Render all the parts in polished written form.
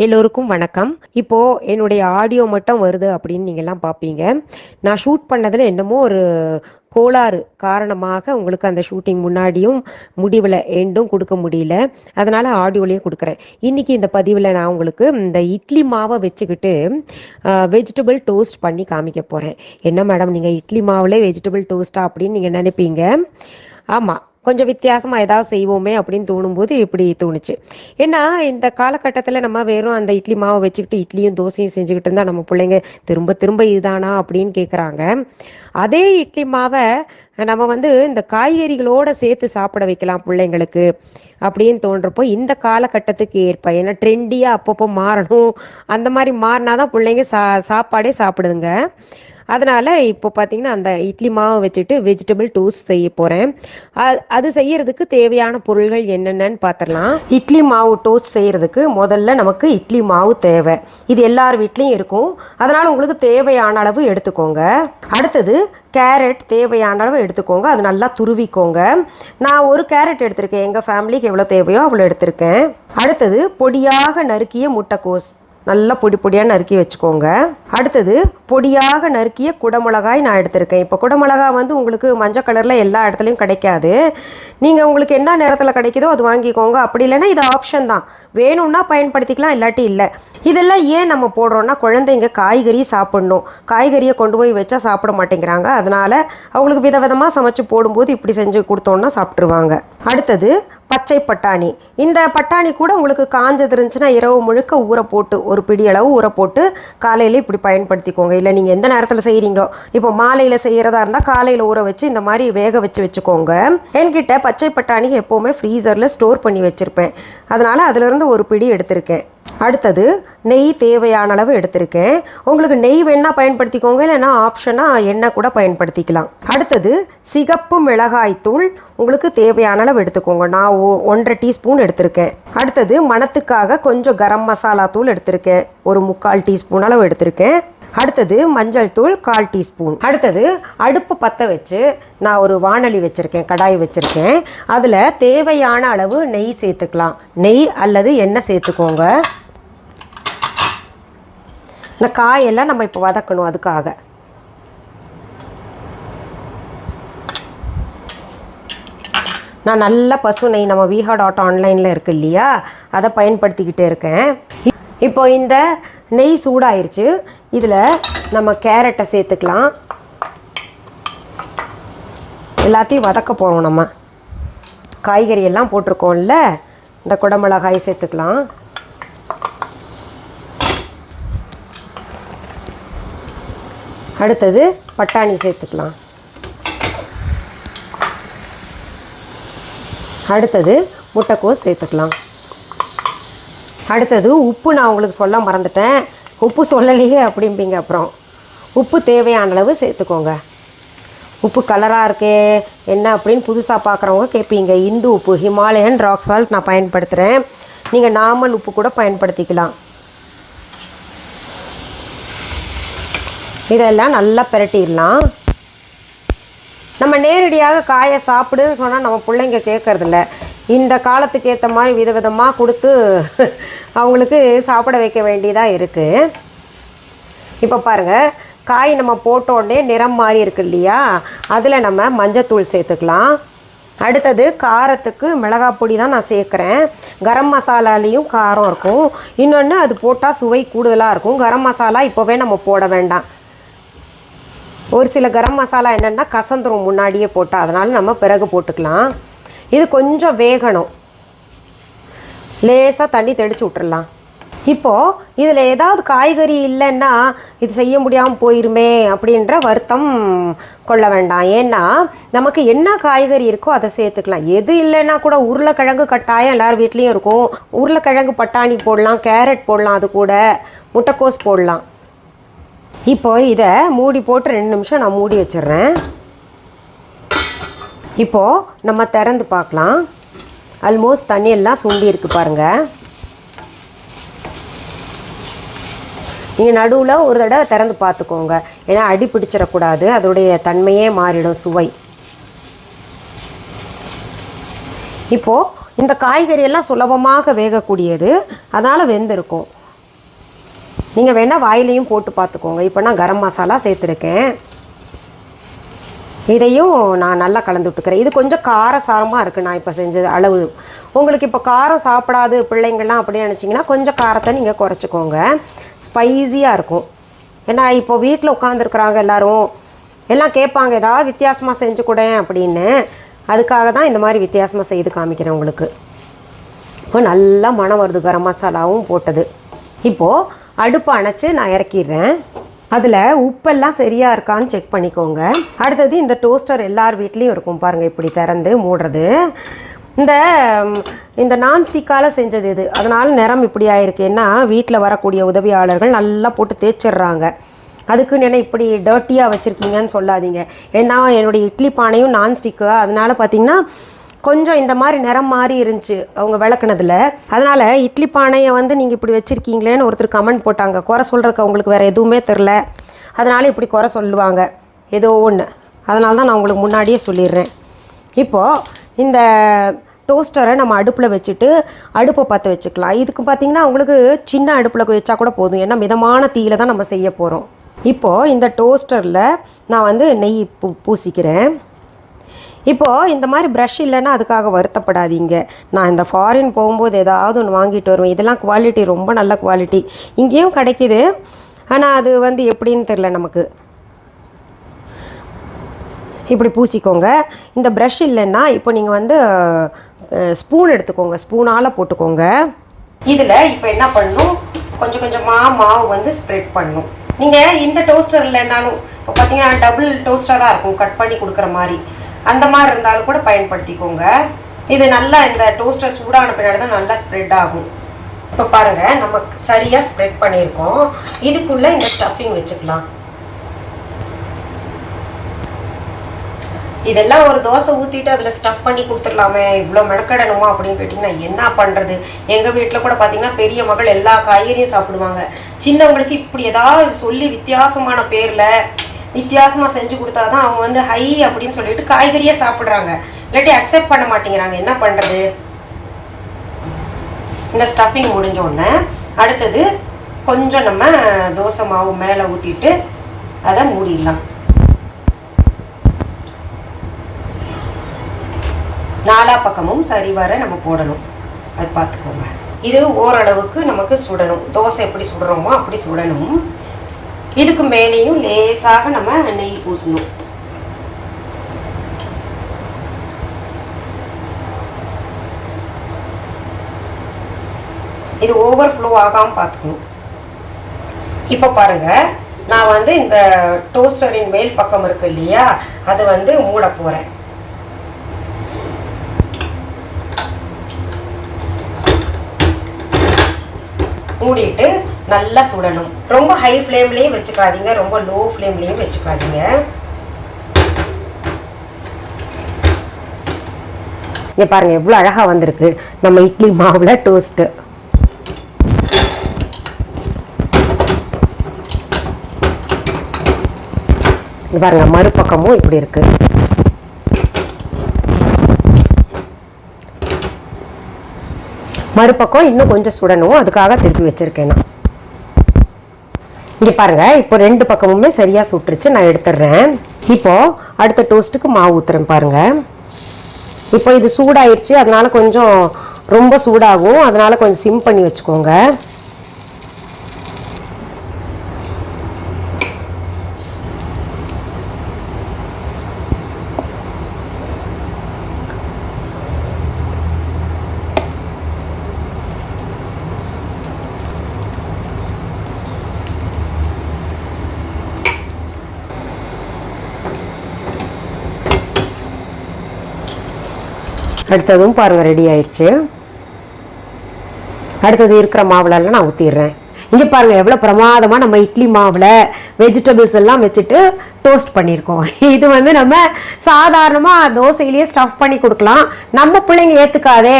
எல்லோருக்கும் வணக்கம். இப்போ என்னுடைய ஆடியோ மட்டும் வருது அப்படின்னு நீங்கள்லாம் பார்ப்பீங்க. நான் ஷூட் பண்ணதில் என்னமோ ஒரு கோளாறு காரணமாக உங்களுக்கு அந்த ஷூட்டிங் முன்னாடியும் முடிவில் எண்டும் கொடுக்க முடியல. அதனால் ஆடியோலேயே கொடுக்குறேன். இன்றைக்கி இந்த பதிவில் நான் உங்களுக்கு இந்த இட்லி மாவை வச்சுக்கிட்டு வெஜிடபிள் டோஸ்ட் பண்ணி காமிக்க போகிறேன். என்ன மேடம் நீங்கள் இட்லி மாவுலே வெஜிடபிள் டோஸ்ட்டா அப்படின்னு நீங்கள் நினைப்பீங்க. ஆமாம், கொஞ்சம் வித்தியாசமாக ஏதாவது செய்வோமே அப்படின்னு தோணும்போது இப்படி தோணுச்சு. ஏன்னா இந்த காலகட்டத்தில் நம்ம வெறும் அந்த இட்லி மாவை வச்சுக்கிட்டு இட்லியும் தோசையும் செஞ்சுக்கிட்டு இருந்தால் நம்ம பிள்ளைங்க திரும்ப திரும்ப இதுதானா அப்படின்னு கேட்குறாங்க. அதே இட்லி மாவை நம்ம இந்த காய்கறிகளோடு சேர்த்து சாப்பிட வைக்கலாம் பிள்ளைங்களுக்கு அப்படின்னு தோன்றப்போ இந்த காலகட்டத்துக்கு ஏற்ப, ஏன்னா ட்ரெண்டியாக அப்பப்போ மாறணும். அந்த மாதிரி மாறினாதான் பிள்ளைங்க சாப்பாடே சாப்பிடுதுங்க. அதனால் இப்போ பார்த்தீங்கன்னா அந்த இட்லி மாவை வச்சுட்டு வெஜிடபிள் டோஸ்ட் செய்ய போகிறேன். அது செய்யறதுக்கு தேவையான பொருள்கள் என்னென்னு பார்த்துடலாம். இட்லி மாவு டோஸ்ட் செய்யறதுக்கு முதல்ல நமக்கு இட்லி மாவு தேவை. இது எல்லார் வீட்லேயும் இருக்கும். அதனால் உங்களுக்கு தேவையான அளவு எடுத்துக்கோங்க. அடுத்தது கேரட் தேவையான அளவு எடுத்துக்கோங்க. அது நல்லா துருவிக்கோங்க. நான் ஒரு கேரட் எடுத்திருக்கேன். எங்கள் ஃபேமிலிக்கு எவ்வளோ தேவையோ அவ்வளோ எடுத்திருக்கேன். அடுத்தது பொடியாக நறுக்கிய முட்டைக்கோஸ் நல்லா பொடி பொடியாக நறுக்கி வச்சுக்கோங்க. அடுத்தது பொடியாக நறுக்கிய குடமிளகாய் நான் எடுத்திருக்கேன். இப்போ குடமிளகாய் உங்களுக்கு மஞ்சள் கலரில் எல்லா இடத்துலையும் கிடைக்காது. நீங்கள் உங்களுக்கு என்ன நேரத்தில் கிடைக்குதோ அது வாங்கிக்கோங்க. அப்படி இல்லைன்னா இது ஆப்ஷன் தான், வேணும்னா பயன்படுத்திக்கலாம், இல்லாட்டி இல்லை. இதெல்லாம் ஏன் நம்ம போடுறோன்னா, குழந்தைங்க காய்கறி சாப்பிட்ணும். காய்கறியை கொண்டு போய் வச்சா சாப்பிட மாட்டேங்கிறாங்க. அதனால் அவங்களுக்கு விதவிதமாக சமைச்சு போடும்போது இப்படி செஞ்சு கொடுத்தோன்னா சாப்பிட்ருவாங்க. அடுத்தது பச்சை பட்டாணி. இந்த பட்டாணி கூட உங்களுக்கு காஞ்சது இருந்துச்சுன்னா இரவு முழுக்க ஊற போட்டு, ஒரு பிடி அளவு ஊற போட்டு காலையில் இப்படி பயன்படுத்திக்கோங்க. இல்லை நீங்கள் எந்த நேரத்தில் செய்கிறீங்களோ, இப்போ மாலையில் செய்கிறதா இருந்தால் காலையில் ஊற வச்சு இந்த மாதிரி வேக வச்சுக்கோங்க. என்கிட்ட பச்சை பட்டாணி எப்போவுமே ஃப்ரீசரில் ஸ்டோர் பண்ணி வச்சுருப்பேன். அதனால் அதிலிருந்து ஒரு பிடி எடுத்திருக்கேன். அடுத்தது நெய் தேவையான அளவு எடுத்திருக்கேன். உங்களுக்கு நெய் வேணால் பயன்படுத்திக்கோங்க, இல்லைன்னா ஆப்ஷனாக எண்ணெய் கூட பயன்படுத்திக்கலாம். அடுத்தது சிகப்பு மிளகாய் தூள் உங்களுக்கு தேவையான அளவு எடுத்துக்கோங்க. நான் 1.5 டீஸ்பூன் எடுத்திருக்கேன். அடுத்தது மணத்துக்காக கொஞ்சம் கரம் மசாலா தூள் எடுத்திருக்கேன். ஒரு 3/4 டீஸ்பூன் அளவு எடுத்திருக்கேன். அடுத்தது மஞ்சள் தூள் 1/4 டீஸ்பூன். அடுத்தது அடுப்பு பற்ற வச்சு நான் ஒரு வாணலி வச்சுருக்கேன், கடாய் வச்சுருக்கேன். அதில் தேவையான அளவு நெய் சேர்த்துக்கலாம். நெய் அல்லது எண்ணெய் சேர்த்துக்கோங்க. இந்த காயெல்லாம் நம்ம இப்போ வதக்கணும். அதுக்காக நான் நல்ல பசு நெய் நம்ம viha.online இருக்குது இல்லையா, அதை பயன்படுத்திக்கிட்டே இருக்கேன். இப்போ இந்த நெய் சூடாயிருச்சு. இதில் நம்ம கேரட்டை சேர்த்துக்கலாம். எல்லாத்தையும் வதக்க போகிறோம். நம்ம காய்கறி எல்லாம் போட்டிருக்கோம்ல, இந்த குடமிளகாய் சேர்த்துக்கலாம். அடுத்தது பட்டாணி சேர்த்துக்கலாம். அடுத்தது முட்டைக்கோஸ் சேர்த்துக்கலாம். அடுத்தது உப்பு நான் உங்களுக்கு சொல்ல மறந்துட்டேன். உப்பு சொல்லலையே அப்படிம்பீங்க. அப்புறம் உப்பு தேவையான அளவு சேர்த்துக்கோங்க. உப்பு கலராக இருக்கே என்ன அப்படின்னு புதுசாக பார்க்குறவங்க கேட்பீங்க. இந்து உப்பு, ஹிமாலயன் ராக் சால்ட் நான் பயன்படுத்துகிறேன். நீங்கள் நார்மல் உப்பு கூட பயன்படுத்திக்கலாம். இதெல்லாம் நல்லா பிரட்டிடலாம். நம்ம நேரடியாக காயை சாப்பிடுன்னு சொன்னால் நம்ம பிள்ளைங்க கேட்குறதில்ல. இந்த காலத்துக்கு ஏற்ற மாதிரி விதவிதமாக கொடுத்து அவங்களுக்கு சாப்பிட வைக்க வேண்டியதாக இருக்குது. இப்போ பாருங்கள், காய் நம்ம போட்டோடனே நிறம் மாறி இருக்கு இல்லையா, அதில் நம்ம மஞ்சத்தூள் சேர்த்துக்கலாம். அடுத்தது காரத்துக்கு மிளகாய் பொடி தான் நான் சேர்க்குறேன். கரம் மசாலாலேயும் காரம் இருக்கும். இன்னொன்று அது போட்டால் சுவை கூடுதலாக இருக்கும். கரம் மசாலா இப்போவே நம்ம போட வேண்டாம். ஒரு சில கரம் மசாலா என்னென்னா கசந்துரும் முன்னாடியே போட்டால், அதனால் நம்ம பிறகு போட்டுக்கலாம். இது கொஞ்சம் வேகணும். லேசாக தண்ணி தெளித்து விட்டுறலாம். இப்போது இதில் ஏதாவது காய்கறி இல்லைன்னா இது செய்ய முடியாமல் போயிருமே அப்படின்ற வருத்தம் கொள்ள வேண்டாம். ஏன்னா நமக்கு என்ன காய்கறி இருக்கோ அதை சேர்த்துக்கலாம். எது இல்லைன்னா கூட உருளைக்கிழங்கு கட்டாயம் எல்லார் வீட்லேயும் இருக்கும். உருளைக்கிழங்கு பட்டாணி போடலாம், கேரட் போடலாம், அது கூட முட்டைக்கோஸ் போடலாம். இப்போ இதை மூடி போட்டு 2 நிமிஷம் நான் மூடி வச்சிடுறேன். இப்போது நம்ம திறந்து பார்க்கலாம். ஆல்மோஸ்ட் தண்ணியெல்லாம் சுண்டி இருக்கு பாருங்கள். நீங்கள் நடுவில் ஒரு தடவை திறந்து பார்த்துக்கோங்க. ஏன்னா அடி பிடிச்சிடக்கூடாது, அதோடைய தன்மையே மாறிடும், சுவை. இப்போது இந்த காய்கறி எல்லாம் சுலபமாக வேகக்கூடியது, அதனால் வெந்திருக்கும். நீங்கள் வேணால் வாயிலையும் போட்டு பார்த்துக்கோங்க. இப்போ நான் கரம் மசாலா சேர்த்துருக்கேன். இதையும் நான் நல்லா கலந்து விட்டுக்கிறேன். இது கொஞ்சம் காரசாரமாக இருக்குது நான் இப்போ செஞ்சது அளவு. உங்களுக்கு இப்போ காரம் சாப்பிடாது பிள்ளைங்கள்லாம் அப்படின்னு நினச்சிங்கன்னா கொஞ்சம் காரத்தை நீங்கள் குறைச்சிக்கோங்க. ஸ்பைஸியாக இருக்கும். ஏன்னா இப்போ வீட்டில் உட்காந்துருக்குறாங்க எல்லாம் கேட்பாங்க ஏதாவது வித்தியாசமாக செஞ்சு கொடுங்க அப்படின்னு. அதுக்காக தான் இந்த மாதிரி வித்தியாசமாக செய்து காமிக்கிறேன் உங்களுக்கு. இப்போ நல்லா மணம் வருது கரம் மசாலாவும் போட்டது. இப்போது அடுப்பை அணைச்சி நான் இறக்கிடுறேன். அதில் உப்பெல்லாம் சரியாக இருக்கான்னு செக் பண்ணிக்கோங்க. அடுத்தது இந்த டோஸ்டர் எல்லார் வீட்லேயும் இருக்கும் பாருங்கள், இப்படி திறந்து மூடுறது. இந்த நான்ஸ்டிக்கால் செஞ்சது இது, அதனால் நிறம் இப்படி ஆயிருக்கு. ஏன்னா வீட்டில் வரக்கூடிய உதவியாளர்கள் நல்லா போட்டு தேய்ச்சிட்றாங்க. அதுக்குன்னு என்ன இப்படி டர்ட்டியாக வச்சுருக்கீங்கன்னு சொல்லாதீங்க. ஏன்னா என்னுடைய இட்லி பானையும் நான்ஸ்டிக்கு, அதனால் பார்த்திங்கன்னா கொஞ்சம் இந்த மாதிரி நிறம் மாறி இருந்துச்சு அவங்க விளக்குனதில். அதனால் இட்லி பானையை நீங்கள் இப்படி வச்சுருக்கீங்களேன்னு ஒருத்தர் கமெண்ட் போட்டாங்க. குறை சொல்கிறதுக்கு அவங்களுக்கு வேறு எதுவுமே தெரில, அதனால் இப்படி குறை சொல்லுவாங்க ஏதோ ஒன்று. அதனால தான் நான் உங்களுக்கு முன்னாடியே சொல்லிடுறேன். இப்போது இந்த டோஸ்டரை நம்ம அடுப்பில் வச்சுட்டு அடுப்பை பற்ற வச்சுக்கலாம். இதுக்கு பார்த்திங்கன்னா உங்களுக்கு சின்ன அடுப்பில் வச்சா கூட போதும், ஏன்னா மிதமான தீயில் தான் நம்ம செய்ய போகிறோம். இப்போது இந்த டோஸ்டரில் நான் நெய் பூசிக்கிறேன். இப்போது இந்த மாதிரி ப்ரஷ் இல்லைன்னா அதுக்காக வருத்தப்படாதீங்க. நான் இந்த ஃபாரின் போகும்போது ஏதாவது ஒன்று வாங்கிட்டு வருவேன். இதெல்லாம் குவாலிட்டி ரொம்ப நல்ல குவாலிட்டி, இங்கேயும் கிடைக்கிது. ஆனால் அது எப்படின்னு தெரில நமக்கு. இப்படி பூசிக்கோங்க. இந்த ப்ரஷ் இல்லைன்னா இப்போ நீங்கள் ஸ்பூன் எடுத்துக்கோங்க, ஸ்பூனால் போட்டுக்கோங்க. இதில் இப்போ என்ன பண்ணணும், கொஞ்சம் கொஞ்சமாக மாவு ஸ்ப்ரெட் பண்ணணும். நீங்கள் இந்த டோஸ்டர் இல்லைன்னாலும் இப்போ பார்த்தீங்கன்னா டபுள் டோஸ்டராக இருக்கும், கட் பண்ணி கொடுக்குற மாதிரி, அந்த மாதிரி இருந்தாலும் கூட பயன்படுத்திக்கோங்க. இது நல்லா இந்த டோஸ்டர் சூடான பின்னாடி தான் நல்லா ஸ்ப்ரெட் ஆகும். இப்போ பாருங்கள், நம்ம சரியாக ஸ்ப்ரெட் பண்ணியிருக்கோம். இதுக்குள்ளே இந்த ஸ்டஃபிங் வச்சுக்கலாம். இதெல்லாம் ஒரு தோசை ஊற்றிட்டு அதில் ஸ்டஃப் பண்ணி கொடுத்துடலாமே, இவ்வளோ மெனக்கடணுமா அப்படின்னு கேட்டிங்கன்னா என்ன பண்ணுறது. எங்கள் வீட்டில் கூட பார்த்திங்கன்னா பெரிய மகள் எல்லா காய்கறியும் சாப்பிடுவாங்க. சின்னவங்களுக்கு இப்படி ஏதாவது சொல்லி வித்தியாசமான பேரில் வித்தியாசமாக செஞ்சு கொடுத்தா தான் அவங்க ஹை அப்படின்னு சொல்லிட்டு காய்கறியே சாப்பிட்றாங்க, இல்லாட்டி அக்செப்ட் பண்ண மாட்டேங்கிறாங்க. என்ன பண்ணுறது. இந்த ஸ்டஃபிங் முடிஞ்சோடனே அடுத்தது கொஞ்சம் நம்ம தோசை மாவு மேலே ஊற்றிட்டு அதை மூடிடலாம். நாலா பக்கமும் சரிவர நம்ம போடணும், அது பார்த்துக்கோங்க. இது ஓரளவுக்கு நமக்கு சுடணும். தோசை எப்படி சுடுறோமோ அப்படி சுடணும். இதுக்கு மேலேயும் லேசாக நம்ம நெய் பூசணும். இது ஓவர் ஃப்ளோ ஆகாமல் பார்த்துக்கணும். இப்போ பாருங்கள், நான் இந்த டோஸ்டரின் மேல் பக்கம் இருக்கு இல்லையா, அதை மூட போகிறேன். மூடிட்டு நல்லா சுடணும். ரொம்ப ஹை ஃப்ளேம்லேயும் வச்சுக்காதீங்க, ரொம்ப லோ ஃப்ளேம்லேயும் வச்சுக்காதீங்க. இங்கே பாருங்கள் எவ்வளோ அழகாக வந்திருக்கு நம்ம இட்லி மாவில் டோஸ்ட்டு. இங்கே பாருங்கள் மறுபக்கமும் இப்படி இருக்குது. மறுபக்கம் இன்னும் கொஞ்சம் சுடணும், அதுக்காக திருப்பி வச்சுருக்கேன் நான். இங்கே பாருங்கள், இப்போ ரெண்டு பக்கமுமே சரியாக சுட்டுருச்சு, நான் எடுத்துடுறேன். இப்போது அடுத்த டோஸ்ட்டுக்கு மாவு ஊற்றுறேன் பாருங்கள். இப்போ இது சூடாயிடுச்சு, அதனால் கொஞ்சம் ரொம்ப சூடாகும், அதனால் கொஞ்சம் சிம் பண்ணி வச்சுக்கோங்க. அடுத்ததும் பாருங்கள் ரெடி ஆயிடுச்சு. அடுத்தது இருக்கிற மாவுலெல்லாம் நான் ஊற்றிடுறேன். இங்கே பாருங்கள் எவ்வளோ பிரமாதமாக நம்ம இட்லி மாவில் வெஜிடபிள்ஸ் எல்லாம் வச்சுட்டு டோஸ்ட் பண்ணியிருக்கோம். இது வந்து நம்ம சாதாரணமாக தோசையிலேயே ஸ்டஃப் பண்ணி கொடுக்கலாம். நம்ம பிள்ளைங்க ஏற்றுக்காதே,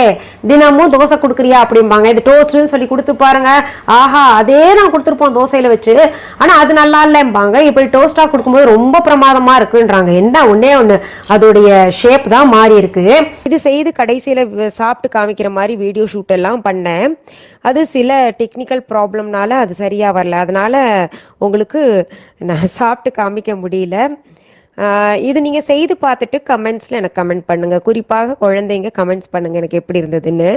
தினமும் தோசை கொடுக்குறியா அப்படிம்பாங்க. இது டோஸ்ட்டுன்னு சொல்லி கொடுத்து பாருங்க, ஆஹா அதே நான் கொடுத்துருப்போம் தோசையில் வச்சு, ஆனால் அது நல்லா இல்லைம்பாங்க. இப்படி டோஸ்ட்டாக கொடுக்கும்போது ரொம்ப பிரமாதமாக இருக்குன்றாங்க. என்ன ஒன்றே ஒன்று, அதோடைய ஷேப் தான் மாறி இருக்கு. இது செய்து கடைசியில் சாப்பிட்டு காமிக்கிற மாதிரி வீடியோ ஷூட் எல்லாம் பண்ணேன். அது சில டெக்னிக்கல் ப்ராப்ளம்னால அது சரியாக வரல. அதனால் உங்களுக்கு நான் சாப்பிட்டு காமிக்க முடியல. இது நீங்கள் செய்து பார்த்துட்டு கமெண்ட்ஸில் எனக்கு கமெண்ட் பண்ணுங்கள். குறிப்பாக குழந்தைங்க கமெண்ட்ஸ் பண்ணுங்கள் எனக்கு எப்படி இருந்ததுன்னு.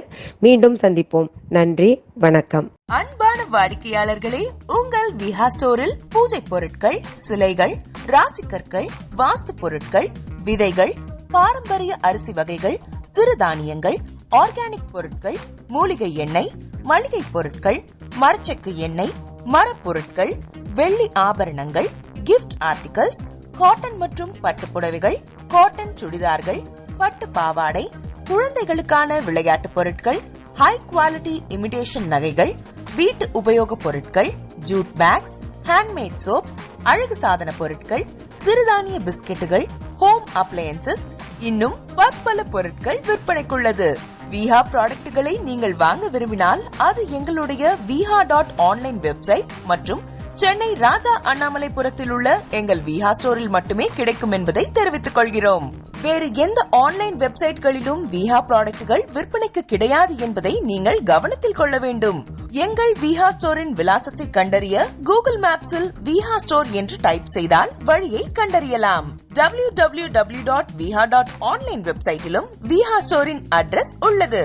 மீண்டும் சந்திப்போம். நன்றி, வணக்கம். அன்பான வாடிக்கையாளர்களே, உங்கள் விஹா ஸ்டோரில் பூஜை பொருட்கள், சிலைகள், ராசிக்கற்கள், வாஸ்து பொருட்கள், விதைகள், பாரம்பரிய அரிசி வகைகள், சிறுதானியங்கள், ஆர்கானிக் பொருட்கள், மூலிகை எண்ணெய், மளிகை பொருட்கள், மரச்செக்கு எண்ணெய், மரப்பொருட்கள், வெள்ளி ஆபரணங்கள், கிஃப்ட் ஆர்டிகல்ஸ், காட்டன் மற்றும் பட்டு புடவைகள், காட்டன் சுடிதார்கள், பட்டு பாவாடை, குழந்தைகளுக்கான விளையாட்டு பொருட்கள், ஹை குவாலிட்டி இமிடேஷன் நகைகள், வீட்டு உபயோக பொருட்கள், ஜூட் பேக்ஸ், ஹேண்ட்மேட் சோப்ஸ், அழகு சாதன பொருட்கள், சிறுதானிய பிஸ்கெட்டுகள், ஹோம் அப்ளையன்சஸ், இன்னும் பற்பல பொருட்கள் விற்பனைக்குள்ளது. விஹா ப்ராடக்ட்களை நீங்கள் வாங்க விரும்பினால் அது எங்களுடைய viha.online வெப்சைட் மற்றும் சென்னை ராஜா அண்ணாமலைபுரத்தில் உள்ள எங்கள் விஹா ஸ்டோரில் மட்டுமே கிடைக்கும் என்பதை தெரிவித்துக் கொள்கிறோம். வேறு எந்த ஆன்லைன் வெப்சைட்களிலும் விஹா ப்ராடக்ட்கள் விற்பனைக்கு கிடையாது என்பதை நீங்கள் கவனத்தில் கொள்ள வேண்டும். எங்கள் விஹா ஸ்டோரின் விலாசத்தை கண்டறிய கூகுள் மேப்ஸில் விஹா ஸ்டோர் என்று டைப் செய்தால் வழியை கண்டறியலாம். www.viha.online வெப்சைட்டிலும் விஹா ஸ்டோரின் அட்ரஸ் உள்ளது.